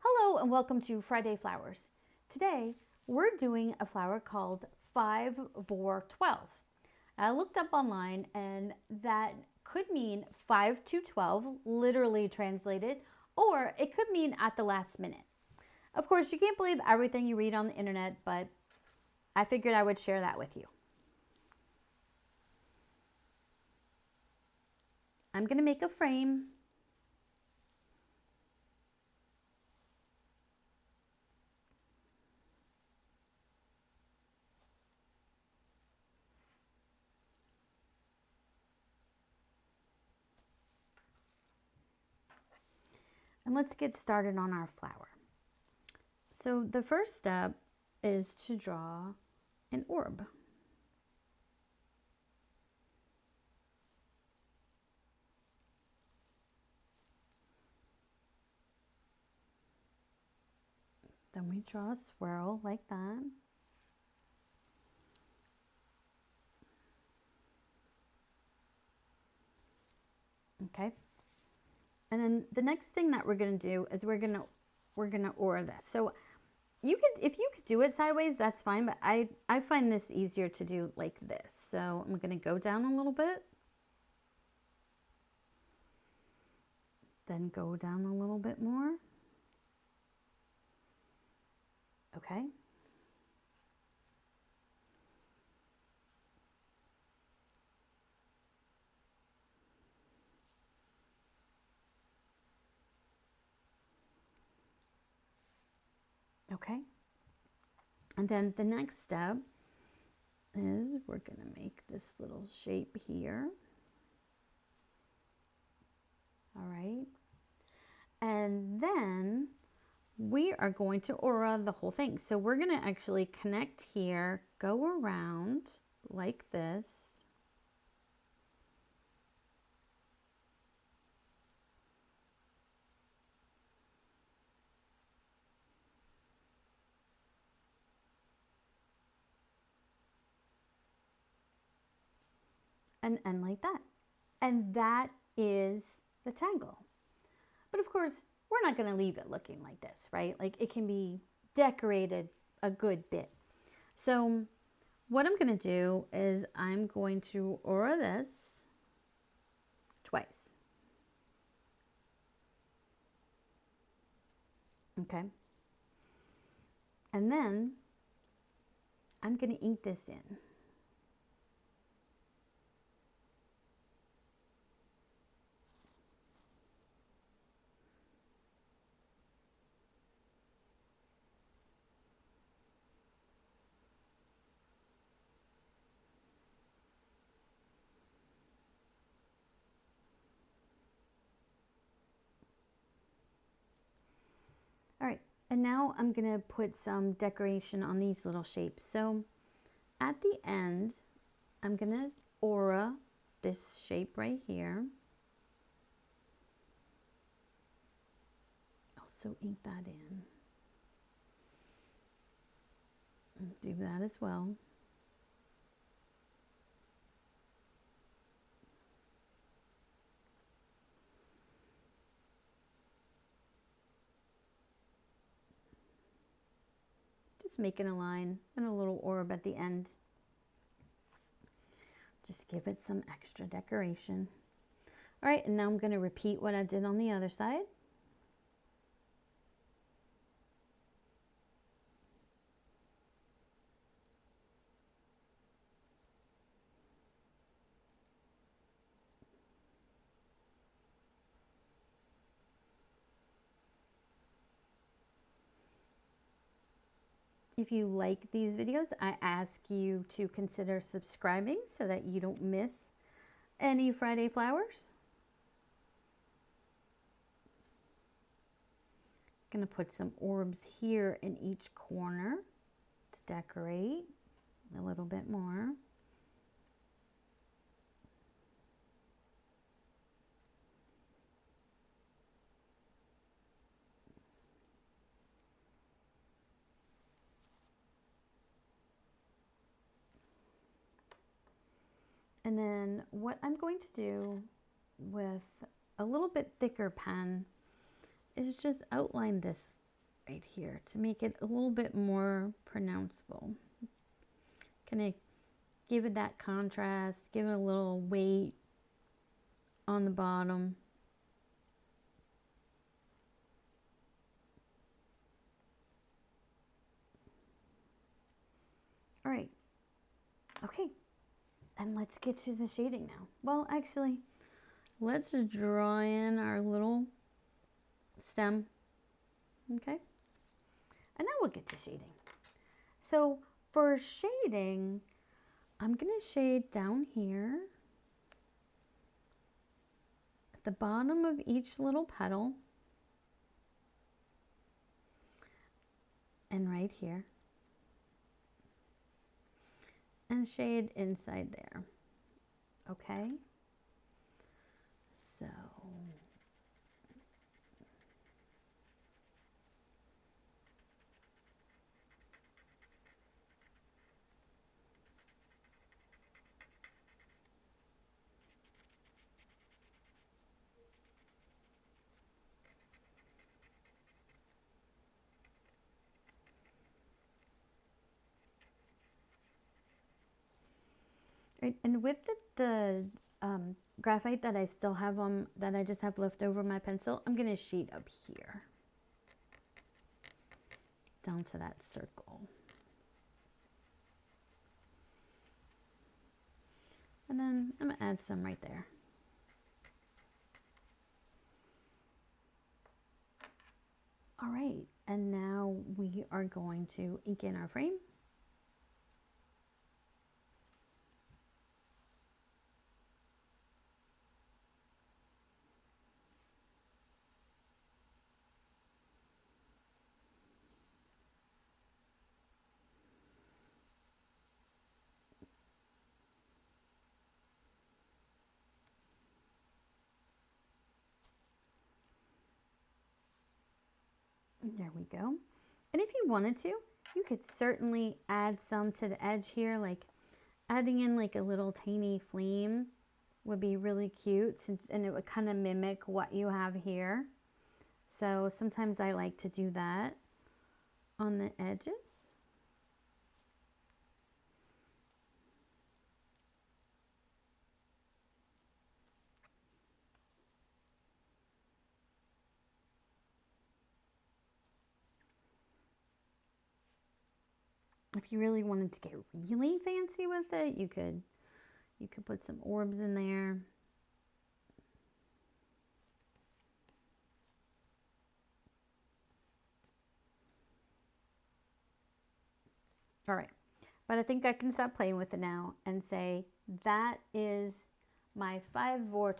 Hello and welcome to Friday Flowers. Today we're doing a flower called 5vor12. I looked up online and that could mean 5 to 12, literally translated, or it could mean at the last minute. Of course, you can't believe everything you read on the internet, but I figured I would share that with you. I'm going to make a frame. And let's get started on our flower. So the first step is to draw an orb. Then we draw a swirl like that. Okay. And then the next thing that we're going to do is we're going to aura this. So if you could do it sideways, that's fine, but I find this easier to do like this. So I'm going to go down a little bit. Then go down a little bit more. Okay. Okay. And then the next step is we're going to make this little shape here. All right. And then we are going to aura the whole thing. So we're going to actually connect here, go around like this. And end like that. And that is the tangle. But of course, we're not going to leave it looking like this, right? Like it can be decorated a good bit. So what I'm going to do is I'm going to aura this twice. Okay. And then I'm going to ink this in. All right, and now I'm going to put some decoration on these little shapes. So at the end, I'm going to aura this shape right here. Also ink that in. And do that as well. Making a line and a little orb at the end. Just give it some extra decoration. All right, and now I'm going to repeat what I did on the other side. If you like these videos, I ask you to consider subscribing so that you don't miss any Friday flowers. I'm going to put some orbs here in each corner to decorate a little bit more. And then what I'm going to do with a little bit thicker pen is just outline this right here to make it a little bit more pronounceable. Kind of give it that contrast, give it a little weight on the bottom. All right, okay, and let's get to the shading now. Well, actually, let's draw in our little stem, okay? And now we'll get to shading. So for shading, I'm gonna shade down here at the bottom of each little petal and right here, and shade inside there, okay? So right, and with the graphite that I still have on, that I just have left over my pencil, I'm gonna shade up here down to that circle. And then I'm gonna add some right there. All right, and now we are going to ink in our frame. There we go. And if you wanted to, you could certainly add some to the edge here, like adding in like a little tiny flame would be really cute, and it would kind of mimic what you have here. So sometimes I like to do that on the edges. If you really wanted to get really fancy with it, you could put some orbs in there. All right, but I think I can stop playing with it now and say that is my 5vor12.